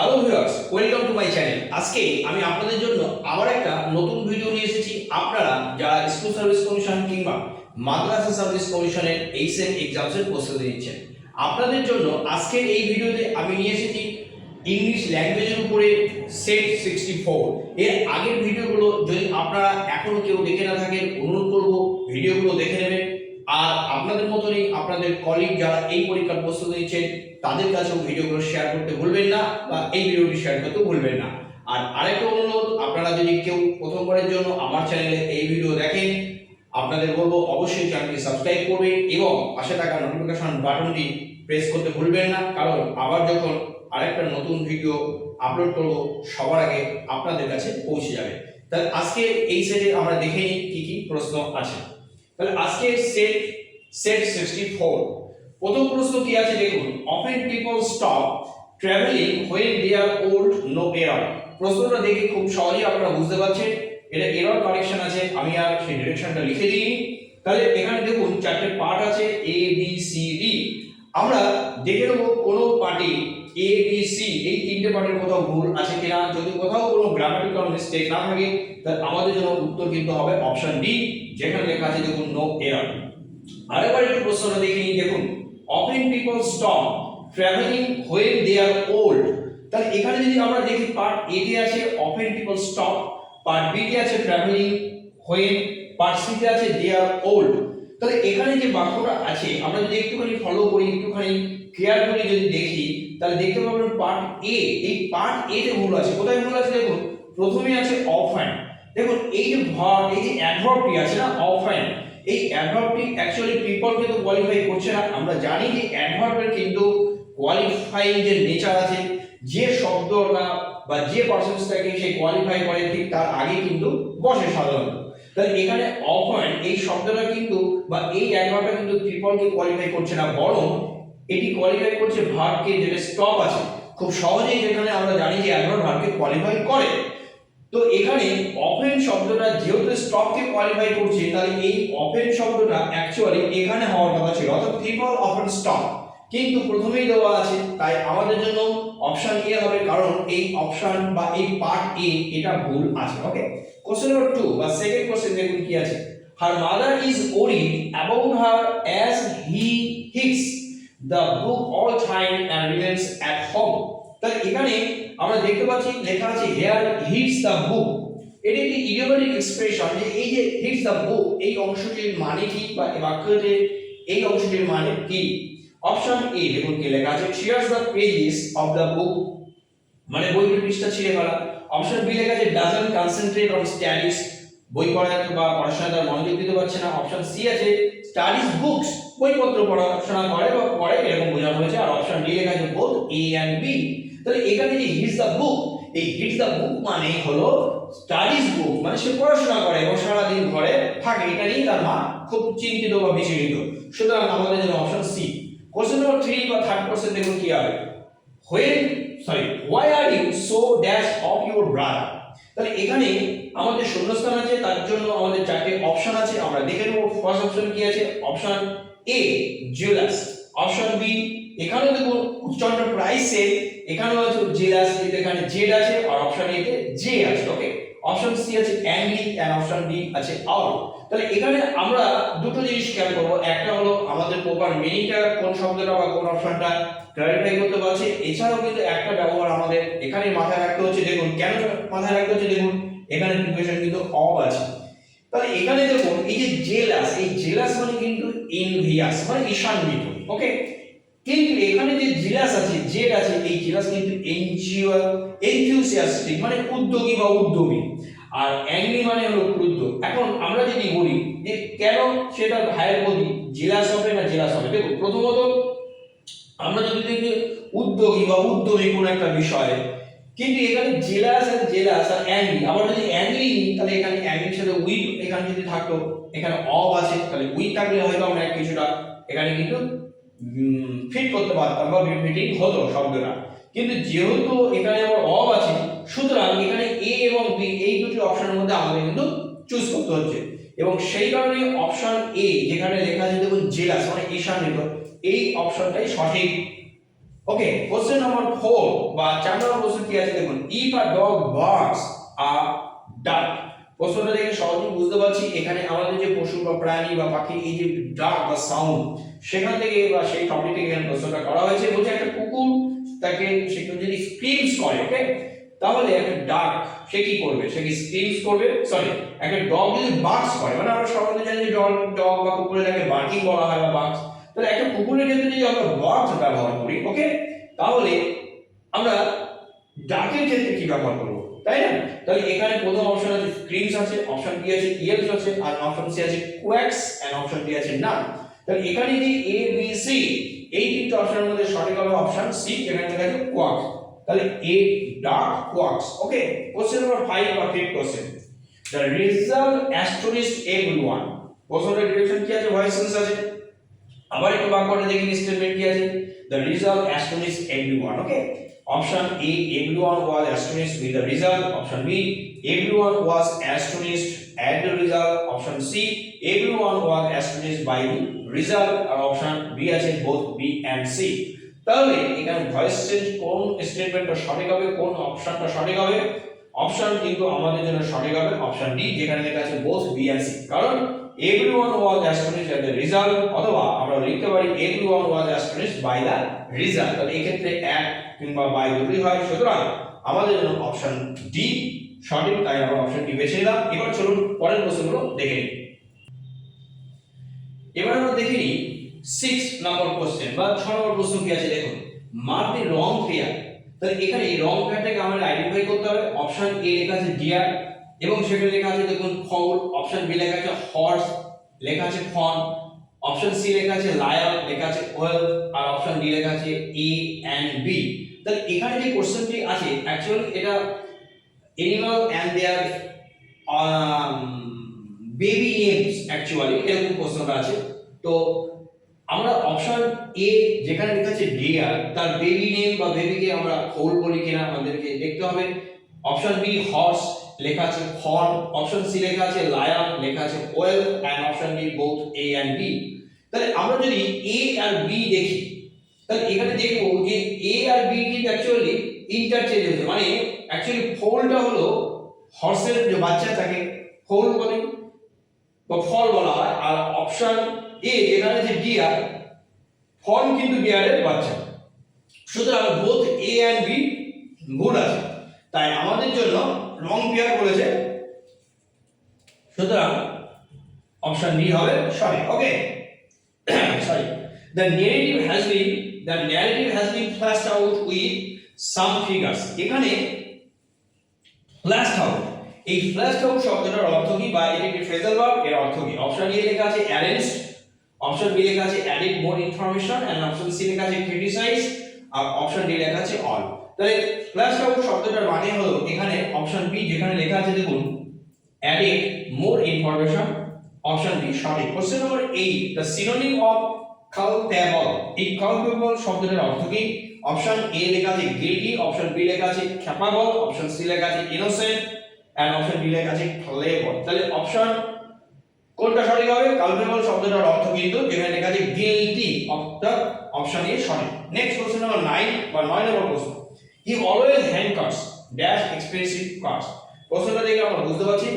Hello viewers, welcome to my channel. আজকে আমি আপনাদের জন্য আবার একটা নতুন ভিডিও নিয়ে এসেছি। আপনারা যারা স্কুল সার্ভিস কমিশন কিংবা মাদ্রাসা সার্ভিস কমিশনের এইচএম এক্সামসের প্রস্তুতি নিচ্ছেন, আপনাদের জন্য আজকের এই ভিডিওতে আমি নিয়ে এসেছি ইংলিশ ল্যাঙ্গুয়েজের উপরে সেট 64। এর আগের ভিডিওগুলো যদি আপনারা এখনো কেউ দেখে না থাকেন, অনুরোধ করব ভিডিওগুলো দেখে নেবেন। আর আপনাদের মতনই আপনাদের কলিগ যারা এই পরীক্ষার প্রস্তুতি নিচ্ছেন তাদের কাছেও ভিডিওগুলো শেয়ার করতে ভুলবেন না, বা এই ভিডিওটি শেয়ার করতে ভুলবেন না। আর আরেকটা অনুরোধ, আপনারা যদি কেউ প্রথমবারের জন্য আমার চ্যানেলে এই ভিডিও দেখেন, আপনাদের বলবো অবশ্যই চ্যানেলটি সাবস্ক্রাইব করবেন এবং পাশে থাকা নোটিফিকেশন বাটনটি প্রেস করতে ভুলবেন না, কারণ আবার যখন আরেকটা নতুন ভিডিও আপলোড করব সবার আগে আপনাদের কাছে পৌঁছে যাবে। তাহলে আজকে এই সেটে আমরা দেখে নিই কি কি প্রশ্ন আছে। তাহলে আজকে সেট 64 প্রথম প্রশ্ন কি আছে দেখুন, often people stop traveling when they are old, no error। প্রশ্নটা দেখে খুব সহজেই আপনারা বুঝতে পারছেন এটা এরর কারেকশন আছে, আমি আর সেই ডিরেকশনটা লিখে দিইনি। তাহলে এখানে দেখুন চারটে পার্ট আছে A B C D। আমরা দেখে নেব কোন পার্টে A B C এই তিনটে পার্টের কোথাও ভুল আছে কিনা। যদি কোথাও কোনো গ্রামাটিক্যাল মিস্টেক না থাকে তাহলে আমাদের জন্য উত্তর কিন্তু হবে অপশন ডি, যেখানে লেখা আছে দেখুন নো এরর। আরেকবার একটু প্রশ্নটা দেখে নিই, দেখুন often people stop traveling when they are old। তাহলে এখানে যদি আমরা দেখি পার্ট এ তে আছে often people stop, part B তে আছে traveling when, পার্ট সি তে আছে they are old। তাহলে এখানে যে বাক্যটা আছে আমরা যদি একটুখানি ফলো করি, একটুখানি কেয়ারফুলি যদি দেখি, তাহলে দেখতে পাবেন পার্ট এ, এই পার্ট এ তে ভুল আছে। কোথায় ভুল আছে দেখুন, প্রথমে আছে often। দেখুন এই যে ভার্ব, এই যে অ্যাডভার্বটি আছে না often, এই অ্যাডভার্বটি অ্যাকচুয়ালি পিপল কে তো কোয়ালিফাই করছে না। আমরা জানি যে অ্যাডভার্বের কিন্তু কোয়ালিফাইং যে নেচার আছে, যে শব্দটা বা যে পারসনসটাকে সে কোয়ালিফাই করে ঠিক তার আগে কিন্তু বসে সাধারণত। তাহলে এখানে অফেন এই শব্দটা কিন্তু বা এই অ্যাডভার্বটা কিন্তু পিপল কে কোয়ালিফাই করছে না, বরং এটি কোয়ালিফাই করছে ভার্বকে, যেটা স্টপ আছে। খুব সহজেই যেখানে আমরা জানি যে অ্যাডভার্ব ভার্বকে কোয়ালিফাই করে, তো এখানে অফেন শব্দটা যেহেতু স্টপকে কোয়ালিফাই করছে, তাহলে এই অফেন শব্দটা অ্যাকচুয়ালি এখানে হওয়ার কথা ছিল, অর্থাৎ পিপল অফেন স্টপ, কিন্তু প্রথমেই দেওয়া আছে, তাই আমাদের জন্য অপশন এ হবে, কারণ এই অপশন বা এই পার্ট এ এটা ভুল আছে। ওকে, কোশ্চেন নাম্বার 2 বা সেকেন্ড কোশ্চেন দেখুন কি আছে। Her mother is worried about her as he hits the book all time and remains at home. তাহলে এখানে আমরা দেখতে পাচ্ছি লেখা আছে হেয়ার হিটস দ্য বুক। এটি একটি ইডিওমেটিক এক্সপ্রেশন, যে এই যে হিটস দ্য বুক এই অংশটির মানে কি, বা এই বাক্যতে এই অংশটির মানে কি। অপশন এ দেখুন কি লেখা আছে, tears the pages of the book, মানে বইটির পৃষ্ঠা ছিঁড়ে ফেলা। অপশন বি লেখা আছে ডাজন্ট কনসেন্ট্রেট অন স্টাডিজ, বই পড়া বা পড়াশোনায় তার মনোযোগ দিতে পারছে না। অপশন সি আছে স্টাডিজ বুকস, বইপত্র পড়াশোনা করে বা পড়ে, এরকম বোঝানো হয়েছে। আর অপশন ডি লেখা আছে বোথ এ এন্ড বি। তাহলে এখানে যে হিটস দ্য বুক, এই হিটস দ্য বুক মানে হলো স্টাডিজ বুক, মানে সে পড়াশোনা করে এবং সারা দিন ঘরে থাকে, এটা নিয়ে তার মা খুব চিন্তিত বা বিচলিত। সুতরাং আমাদের জন্য অপশন সি। কোশ্চেন নাম্বার 3 বা থার্ড কোশ্চেন দেখুন কি হবে, why are you so dash of your brother। তাহলে এখানে আমাদের শূন্যস্থান আছে, তার জন্য আমাদের চারটি অপশন আছে, আমরা দেখে নেব। ফার্স্ট অপশন কি আছে, option A jealous. Option B, এখানে দেখুন উচ্চারণ প্রাইসে, এখানেও আছে জেলাস, এখানে জেড আছে, আর অপশন এ তে জে আছে। ওকে, অপশন সি আছে অ্যাংরি এন্ড অপশন ডি আছে আউট। তাহলে এখানে আমরা দুটো জিনিস খেয়াল করব, একটা হলো আমাদের প্রপার মিনিংটা কোন শব্দটা বা কোন অপশনটা ক্লারিফাই করতে পারছে। এছাড়াও কিন্তু একটা ব্যবহার আমাদের এখানে মাথায় রাখতে হচ্ছে, দেখুন কেন মাথায় রাখতে হচ্ছে, দেখুন এখানে প্রিপোজিশন কিন্তু অফ আছে। তাহলে এখানে দেখুন এই যে জেলাস, এই জেলাস মানে কিন্তু এনভিয়াস, মানে ঈর্ষান্বিত। ওকে, কিন্তু এখানে যে জেলাস আছে, জেড আছে, এই জেলাস কিন্তু এনথুসিয়াস্টিক মানে উদ্যোগী বা উদ্যমী, আর অ্যাংরি মানে হলো ক্রুদ্ধ। এখন আমরা যদি বলি যে কেন সেটা ভাইয়ের প্রতি জেলাস হবে না জেলাস হবে, দেখুন প্রথমত আমরা যদি দেখি উদ্যোগী বা উদ্যমী কোন একটা বিষয়ে, কিন্তু এখানে জেলাস আর অ্যাংরি, আমরা যদি অ্যাংরি নিই তাহলে এখানে অ্যাংরির সাথে উইথ এখানে যদি থাকতো, এখানে অব আছে, তাহলে উইথ থাকলে হয়তো আমরা কিছুটা এখানে কিন্তু ফিট করতে পারতাম বা ফিটিং হতো শব্দটা। কিন্তু যেহেতু এখানে আমার অব আছে, সুতরাং এখানে এ এবং বি এই দুটি অপশনের মধ্যে আমাদের কিন্তু চুজ করতে হচ্ছে, এবং সেই কারণে অপশন এ যেখানে লেখা আছে দেখুন জেলাস মানে ঈর্ষান্বিত, এই অপশনটাই সঠিক। ওকে, কোশ্চেন নাম্বার 4 বা 4 নম্বর কোশ্চেন কি আছে দেখুন, ইফ আ ডগ বার্কস আ ডাক। প্রশ্নটা দেখে সহজেই বুঝতে পারছি এখানে আমাদের যে পশু বা প্রাণী বা পাখি এই যে ডাক বা সাউন্ড সেখান থেকে বা সেই টপিক থেকে এখানে প্রশ্নটা করা হয়েছে। বলছে একটা কুকুর তাকে সে যদি স্ক্রিমস করে, ওকে, তাহলে একটা ডাক সে কি করবে, সে কি স্ক্রিমস করবে, সরি একটা ডগ যদি বার্কস করে, মানে আমরা সবাই জানি যে ডগ বা কুকুরেরকে বার্কিং বলা হয় বা বার্কস, তাহলে একটা কুকুরের ক্ষেত্রে যদি আমরা বার্কস ব্যবহার করি, ওকে, তাহলে আমরা ডাকের ক্ষেত্রে কি ব্যবহার করব, তাই না? তাহলে এখানে প্রথম অপশন আছে স্ক্রিমস আছে, অপশন বি আছে ইয়েলস আছে, আর অপশন সি আছে কোয়াক্স, এন্ড অপশন ডি আছে নান। তাহলে এখানে যে এ বি সি এই তিনটে অপশনের মধ্যে সঠিক হবে অপশন সি, যেখানে লেখা আছে কোয়াক্স। তাহলে এ ডাক কোয়াক্স। ওকে, কোশ্চেন নাম্বার 5 বা 5 question, the result astonished everyone. কোশ্চেনের ডিরেকশন কি আছে, ভয়েস সেন্স আছে। আবার একটু বাক্যটা দেখি স্টেটমেন্ট কি আছে, the result astonished everyone. Okay, option A, everyone was astonished with the result. Option B, everyone was astonished at the result. Option C, everyone was astonished by the result. R option B আছে both B and C. তাহলে এখানে voice change কোন স্টেটমেন্টটা সঠিক হবে, কোন অপশনটা সঠিক হবে? অপশন কিন্তু আমাদের জন্য সঠিক হবে অপশন ডি, যেখানে লেখা আছে both B and C। কারণ everyone was astonished at the result, অথবা আমরা লিখতে পারি everyone was astonished by the result। তাহলে এই ক্ষেত্রে at কিংবা by দুটোই হয়, সুতরাং আমাদের জন্য অপশন ডি সঠিক, তাই আমরা অপশন ডি বেছে নিলাম। এবার চলুন পরের প্রশ্নগুলো দেখে নিই। এবার আমরা দেখে নিই 6 নম্বর কোশ্চেন বা 6 নম্বর প্রশ্ন কি আছে দেখুন, মার্ক দি রং পেয়ার। তাহলে এখানে এই রং পেয়ারটাকে আমরা আইডেন্টিফাই করতে হবে। অপশন এ লেখা আছে ডিয়ার এবং সেখানে লেখা আছে দেখুন ফাউল, অপশন বি লেখা আছে হর্স, লেখা আছে ফন, অপশন সি লেখা আছে লায়ন, লেখা আছে ওয়েল, আর অপশন ডি লেখা আছে এ এন্ড বি। তাহলে এখানে যে কোশ্চেনটি আছে অ্যাকচুয়ালি এটা animal and their baby names, actually এরকম প্রশ্নটা আছে। তো আমরা অপশন এ যেখানে লেখা আছে ডিয়ার তার বেবি নেম বা বেবিকে আমরা ফাউল বলি কিনা আমাদেরকে দেখতে হবে। অপশন বি হর্স, লেখা আছে ফন, অপশন সি লেখা আছে লায়ন, লেখা আছে whale, and option D both A and B. তাহলে আমরা যদি এ আর বি দেখি তাহলে এখানে দেখব যে এ আর বি কিন্তু অ্যাকচুয়ালি ইন্টারচেঞ্জ হচ্ছে, মানে অ্যাকচুয়ালি ফলটা হলো হর্সের যে বাচ্চা থাকে ফল বলে বা ফল বলা হয়, আর অপশন এ যেখানে যে ডিয়ার ফন কিন্তু ডিয়ারের বাচ্চা, সুতরাং বোথ এ এন্ড বি ভুল আছে, তাই আমাদের জন্য রং পেয়ার বলেছে, সুতরাং অপশন ডি হবে সঠিক। ওকে, sorry, the narrative has been fleshed out with some figures। এখানে fleshed out, এই fleshed out শব্দটার অর্থ কি বা এটি একটি ফ্রেজাল ভার্ব, এর অর্থ কি? অপশন এ লেখা আছে arranged, অপশন বি লেখা আছে added more information, and option C লেখা আছে criticize, আর অপশন ডি লেখা আছে all। তাহলে fleshed out শব্দটার মানে হলো এখানে অপশন বি যেখানে লেখা আছে দেখুন added more information, option B সঠিক। Question number 8, the synonym of culpable, এই culpable শব্দটার অর্থ কি? অপশন এ লেখা আছে guilty, অপশন বি লেখা আছে capable, অপশন সি লেখা আছে innocent, এন্ড অপশন ডি লেখা আছে clever। তাহলে অপশন কোনটা সঠিক হবে? culpable শব্দটার অর্থ কিন্তু যেখানে লেখা আছে guilty, অর্থাৎ অপশন এ সঠিক। নেক্সট কোশ্চেন নাম্বার 9 বা 9 নম্বর প্রশ্ন, he always handcuffs dash expensive cars। প্রশ্নটা দেখে আমরা বুঝতে পারছি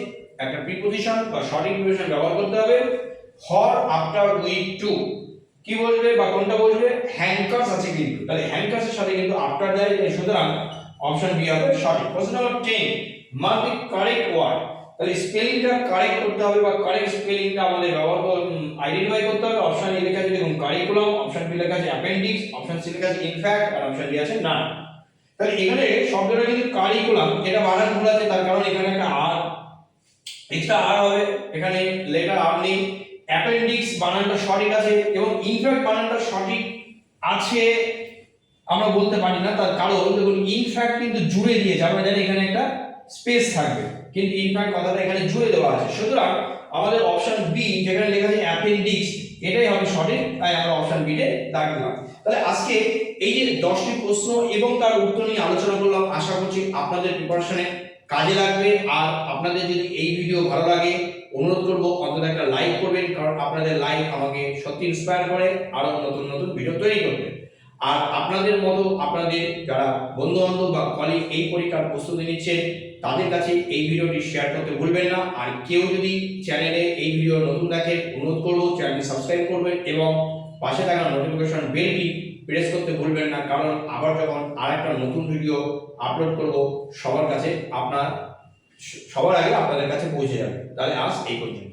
একটা প্রিপজিশন বা সঠিক প্রিপজিশন ব্যবহার করতে হবে। ফর আফটার উইথ টু কি বলবে বা কোনটা বলবে? হ্যান্ডকার্স আছে কিন্তু, তাহলে হ্যান্ডকার্সের সাথে কিন্তু আফটার দেয়, সুতরাং অপশন বি হবে সঠিক। Question number 10, mark the correct word. তাহলে স্পেলিংটা কারেক্ট করতে হবে বা কারেক্ট স্পেলিংটা আমাদের ব্যবহার আইডেন্টিফাই করতে হবে। অপশন এ লেখা আছে দেখুন কারিকুলাম, অপশন বি লেখা আছে অ্যাপেন্ডিক্স, অপশন সি লেখা আছে ইনফ্যাক্ট, আর অপশন ডি আছে না। তাহলে এখানে শব্দটা কিন্তু কারিকুলাম, এটা বানান ভুল আছে, তার কারণ এখানে একটা আর এক্সট্রা আর হবে, এখানে লেটার আর নেই। অ্যাপেন্ডিক্স বানানটা সঠিক আছে এবং ইনফ্যাক্ট বানানটা সঠিক আছে আমরা বলতে পারি না, তার কারণ দেখুন ইনফ্যাক্ট কিন্তু জুড়ে দিয়েছে, আমরা জানি এখানে একটা স্পেস থাকবে, কিন্তু ইনফ্যাক্ট কথাটা এখানে জুড়ে দেওয়া আছে, সুতরাং আমাদের অপশন বি যেখানে লেখা আছে অ্যাপেন্ডিক্স এটাই হবে সঠিক, তাই আমরা অপশন বি তে দাগ দিলাম। তাহলে আজকে এই যে 10টি প্রশ্ন এবং তার উত্তর নিয়ে আলোচনা করলাম, আশা করছি আপনাদের প্রিপারেশনে কাজে লাগবে। আর আপনাদের যদি এই ভিডিও ভালো লাগে অনুরোধ করব অন্তত একটা লাইক করবেন, কারণ আপনাদের লাইক আমাকে সত্যি ইন্সপায়ার করে আরো নতুন নতুন ভিডিও তৈরি করতে। আর আপনাদের মতো আপনাদের যারা বন্ধু বান্ধব বা কলিগ এই পরীক্ষার প্রস্তুতি নিচ্ছেন তাদের কাছে এই ভিডিওটি শেয়ার করতে ভুলবেন না। আর কেউ যদি চ্যানেলে এই ভিডিও নতুন দেখে অনুরোধ করবো চ্যানেলটি সাবস্ক্রাইব করবেন এবং পাশে থাকা নোটিফিকেশন বেলটি প্রেস করতে ভুলবেন না, কারণ আবার যখন আরেকটা নতুন ভিডিও আপলোড করব সবার আগে আপনাদের কাছে পৌঁছে যাবে। তাহলে আজ এই পর্যন্ত।